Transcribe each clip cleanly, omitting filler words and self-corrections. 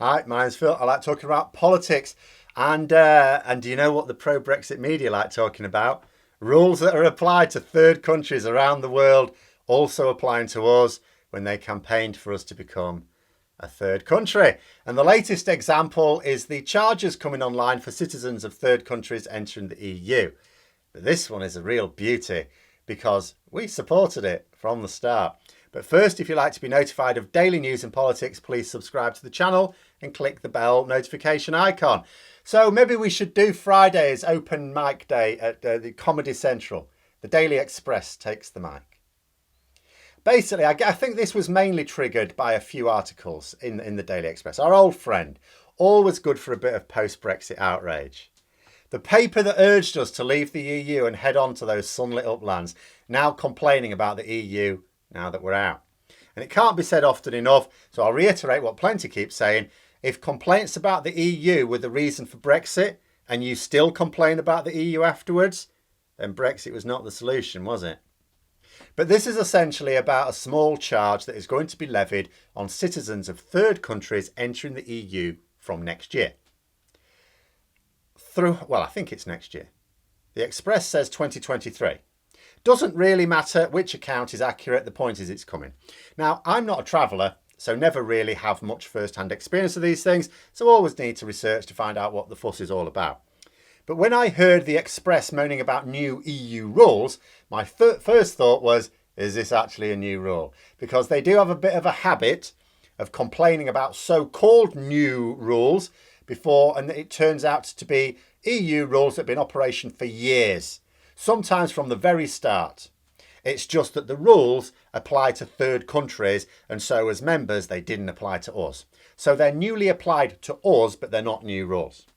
Hi, my name's Phil. I like talking about politics. And do you know what the pro-Brexit media like talking about? Rules that are applied to third countries around the world, also applying to us when they campaigned for us to become a third country. And the latest example is the charges coming online for citizens of third countries entering the EU. But this one is a real beauty because we supported it from the start. But first, if you'd like to be notified of daily news and politics, please subscribe to the channel and click the bell notification icon. So maybe we should do Friday's open mic day at the Comedy Central. The Daily Express takes the mic. Basically, I think this was mainly triggered by a few articles in the Daily Express. Our old friend, always good for a bit of post-Brexit outrage. The paper that urged us to leave the EU and head on to those sunlit uplands, now complaining about the EU now that we're out. And it can't be said often enough, so I'll reiterate what Plenty keeps saying. If complaints about the EU were the reason for Brexit, and you still complain about the EU afterwards, then Brexit was not the solution, was it? But this is essentially about a small charge that is going to be levied on citizens of third countries entering the EU from next year. I think it's next year. The Express says 2023. Doesn't really matter which account is accurate, the point is it's coming. Now, I'm not a traveller, so never really have much first-hand experience of these things, so always need to research to find out what the fuss is all about. But when I heard the Express moaning about new EU rules, my first thought was, is this actually a new rule? Because they do have a bit of a habit of complaining about so-called new rules before, and it turns out to be EU rules that have been in operation for years, sometimes from the very start. It's just that the rules apply to third countries, and so as members they didn't apply to us. So they're newly applied to us, but they're not new rules.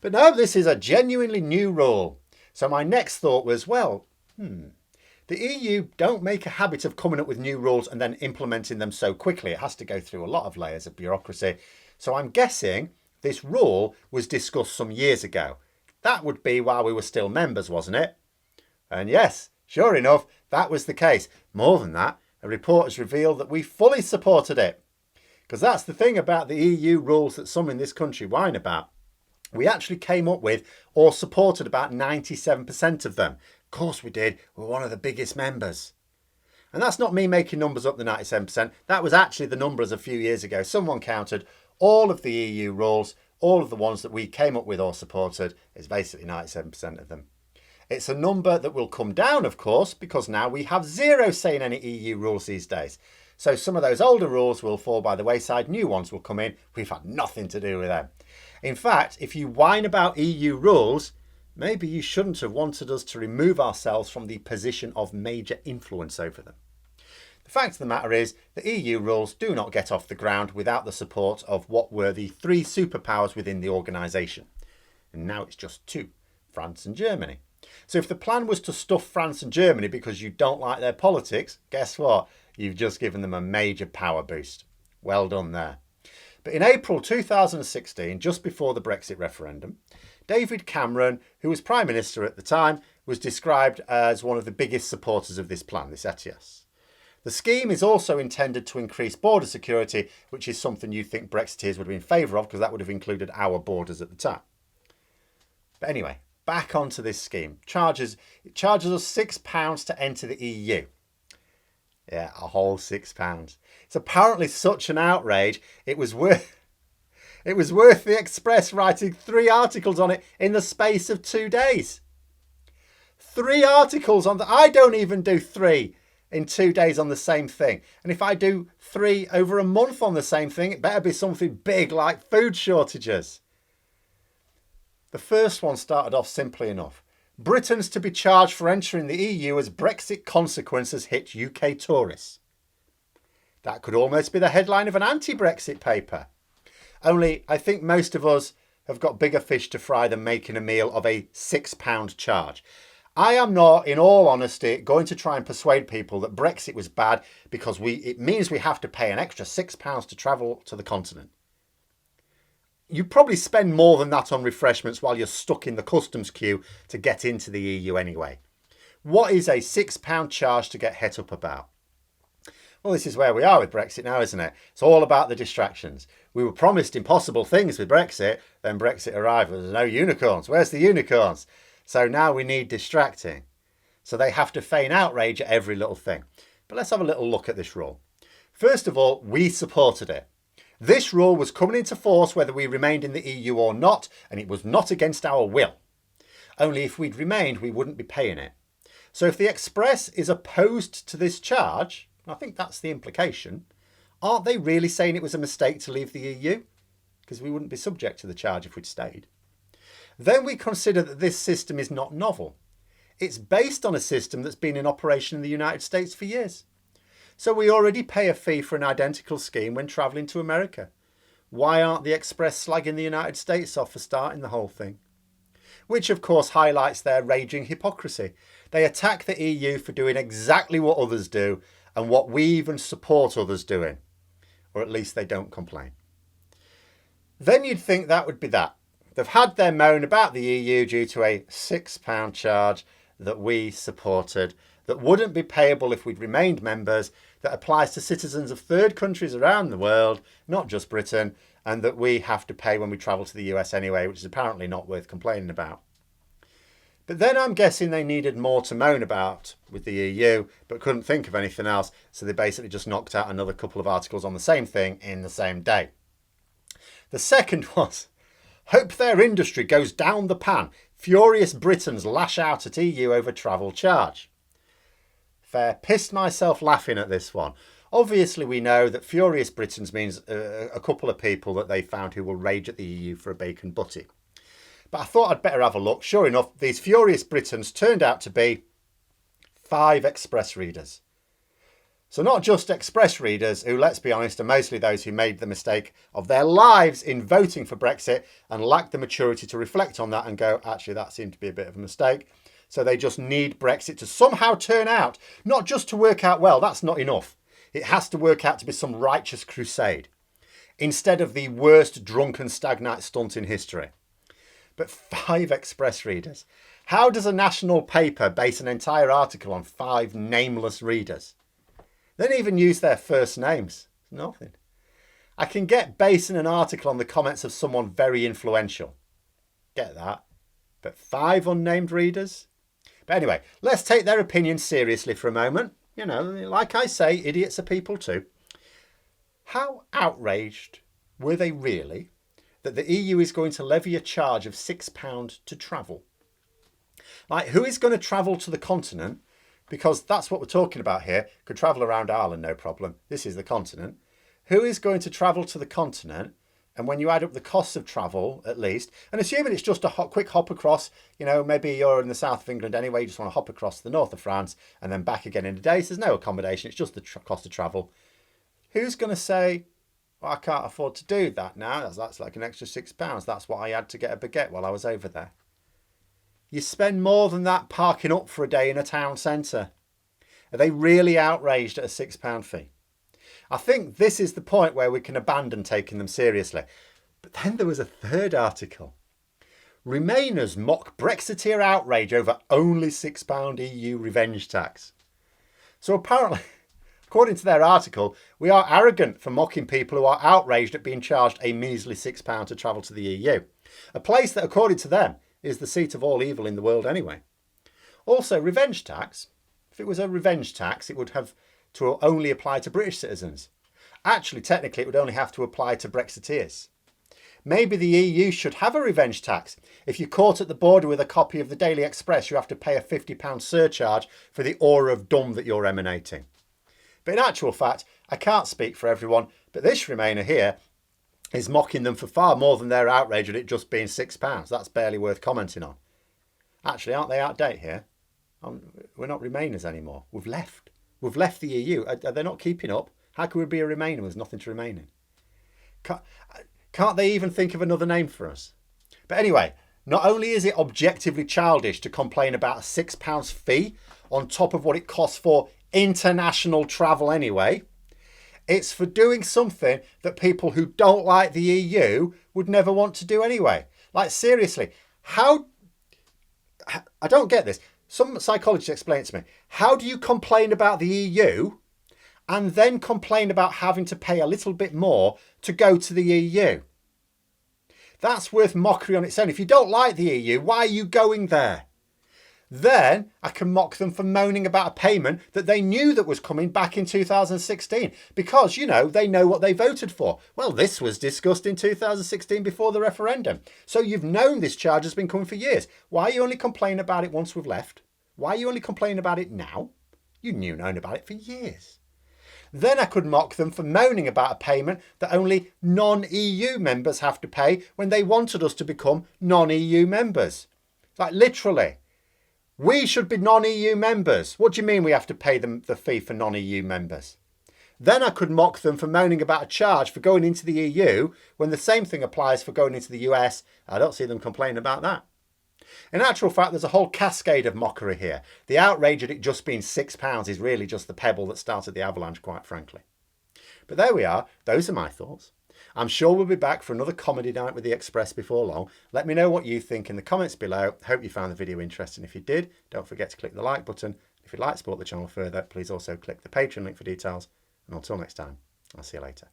But no, this is a genuinely new rule. So my next thought was, the EU don't make a habit of coming up with new rules and then implementing them so quickly. It has to go through a lot of layers of bureaucracy. So I'm guessing this rule was discussed some years ago. That would be while we were still members, wasn't it? And yes, sure enough, that was the case. More than that, a report has revealed that we fully supported it. Because that's the thing about the EU rules that some in this country whine about. We actually came up with or supported about 97% of them. Of course we did. We're one of the biggest members. And that's not me making numbers up, the 97%. That was actually the numbers a few years ago. Someone counted all of the EU rules, all of the ones that we came up with or supported. It's basically 97% of them. It's a number that will come down, of course, because now we have zero say in any EU rules these days. So some of those older rules will fall by the wayside. New ones will come in. We've had nothing to do with them. In fact, if you whine about EU rules, maybe you shouldn't have wanted us to remove ourselves from the position of major influence over them. The fact of the matter is, the EU rules do not get off the ground without the support of what were the three superpowers within the organisation. And now it's just two, France and Germany. So if the plan was to stuff France and Germany because you don't like their politics, guess what? You've just given them a major power boost. Well done there. But in April 2016, just before the Brexit referendum, David Cameron, who was Prime Minister at the time, was described as one of the biggest supporters of this plan, this ETIAS. The scheme is also intended to increase border security, which is something you think Brexiteers would be in favour of, because that would have included our borders at the time. But anyway, back onto this scheme. It charges us £6 to enter the EU. Yeah, a whole £6. It's apparently such an outrage, it was worth the Express writing 3 articles on it in the space of 2 days. 3 articles on that. I don't even do 3 in 2 days on the same thing. And if I do 3 over a month on the same thing, it better be something big like food shortages. The first one started off simply enough. Britons to be charged for entering the EU as Brexit consequences hit UK tourists. That could almost be the headline of an anti-Brexit paper. Only I think most of us have got bigger fish to fry than making a meal of a £6 charge. I am not, in all honesty, going to try and persuade people that Brexit was bad because it means we have to pay an extra £6 to travel to the continent. You probably spend more than that on refreshments while you're stuck in the customs queue to get into the EU anyway. What is a £6 charge to get het up about? Well, this is where we are with Brexit now, isn't it? It's all about the distractions. We were promised impossible things with Brexit, then Brexit arrived. There's no unicorns. Where's the unicorns? So now we need distracting. So they have to feign outrage at every little thing. But let's have a little look at this rule. First of all, we supported it. This rule was coming into force whether we remained in the EU or not, and it was not against our will. Only if we'd remained, we wouldn't be paying it. So if the Express is opposed to this charge, I think that's the implication, aren't they really saying it was a mistake to leave the EU? Because we wouldn't be subject to the charge if we'd stayed. Then we consider that this system is not novel. It's based on a system that's been in operation in the United States for years. So we already pay a fee for an identical scheme when travelling to America. Why aren't the Express slagging the United States off for starting the whole thing? Which of course highlights their raging hypocrisy. They attack the EU for doing exactly what others do and what we even support others doing. Or at least they don't complain. Then you'd think that would be that. They've had their moan about the EU due to a £6 charge that we supported, that wouldn't be payable if we'd remained members, that applies to citizens of third countries around the world, not just Britain, and that we have to pay when we travel to the US anyway, which is apparently not worth complaining about. But then I'm guessing they needed more to moan about with the EU, but couldn't think of anything else, so they basically just knocked out another couple of articles on the same thing in the same day. The second was, hope their industry goes down the pan. Furious Britons lash out at EU over travel charge. Fair, pissed myself laughing at this one. Obviously we know that Furious Britons means a couple of people that they found who will rage at the EU for a bacon butty. But I thought I'd better have a look. Sure enough, these Furious Britons turned out to be 5 Express readers. So not just Express readers who, let's be honest, are mostly those who made the mistake of their lives in voting for Brexit and lacked the maturity to reflect on that and go, actually, that seemed to be a bit of a mistake. So they just need Brexit to somehow turn out, not just to work out well, that's not enough. It has to work out to be some righteous crusade, instead of the worst drunken stag night stunt in history. But 5 Express readers. How does a national paper base an entire article on 5 nameless readers? They don't even use their first names. Nothing. I can get basing an article on the comments of someone very influential. Get that. But 5 unnamed readers? But anyway, let's take their opinion seriously for a moment. You know, like I say, idiots are people too. How outraged were they really that the EU is going to levy a charge of £6 to travel? Like, who is going to travel to the continent? Because that's what we're talking about here. Could travel around Ireland, no problem. This is the continent. Who is going to travel to the continent? And when you add up the costs of travel, at least, and assuming it's just a quick hop across, you know, maybe you're in the south of England anyway, you just want to hop across to the north of France and then back again in a day. So there's no accommodation. It's just the cost of travel. Who's going to say, well, I can't afford to do that now. That's like an extra £6. That's what I had to get a baguette while I was over there. You spend more than that parking up for a day in a town centre. Are they really outraged at a £6 fee? I think this is the point where we can abandon taking them seriously. But then there was a third article. Remainers mock Brexiteer outrage over only £6 EU revenge tax. So apparently, according to their article, we are arrogant for mocking people who are outraged at being charged a measly £6 to travel to the EU. A place that, according to them, is the seat of all evil in the world anyway. Also, revenge tax. If it was a revenge tax, it would have to only apply to British citizens. Actually, technically, it would only have to apply to Brexiteers. Maybe the EU should have a revenge tax. If you're caught at the border with a copy of the Daily Express, you have to pay a £50 surcharge for the aura of dumb that you're emanating. But in actual fact, I can't speak for everyone, but this Remainer here is mocking them for far more than their outrage at it just being £6. That's barely worth commenting on. Actually, aren't they out of date here? We're not Remainers anymore. We've left. We've left the EU. Are they not keeping up? How can we be a Remainer when there's nothing to remain in? Can't they even think of another name for us? But anyway, not only is it objectively childish to complain about a £6 fee on top of what it costs for international travel anyway, it's for doing something that people who don't like the EU would never want to do anyway. Like, seriously, I don't get this. Some psychologists explain it to me. How do you complain about the EU and then complain about having to pay a little bit more to go to the EU. That's worth mockery on its own. If you don't like the EU, why are you going there? Then I can mock them for moaning about a payment that they knew that was coming back in 2016 because, you know, they know what they voted for. Well, this was discussed in 2016 before the referendum. So you've known this charge has been coming for years. Why are you only complaining about it once we've left? Why are you only complaining about it now? You knew known about it for years. Then I could mock them for moaning about a payment that only non-EU members have to pay when they wanted us to become non-EU members. Like literally. We should be non-EU members. What do you mean we have to pay them the fee for non-EU members? Then I could mock them for moaning about a charge for going into the EU when the same thing applies for going into the US. I don't see them complaining about that. In actual fact, there's a whole cascade of mockery here. The outrage at it just being £6 is really just the pebble that started the avalanche, quite frankly. But there we are. Those are my thoughts. I'm sure we'll be back for another comedy night with the Express before long. Let me know what you think in the comments below. Hope you found the video interesting. If you did, don't forget to click the like button. If you'd like to support the channel further, please also click the Patreon link for details. And until next time, I'll see you later.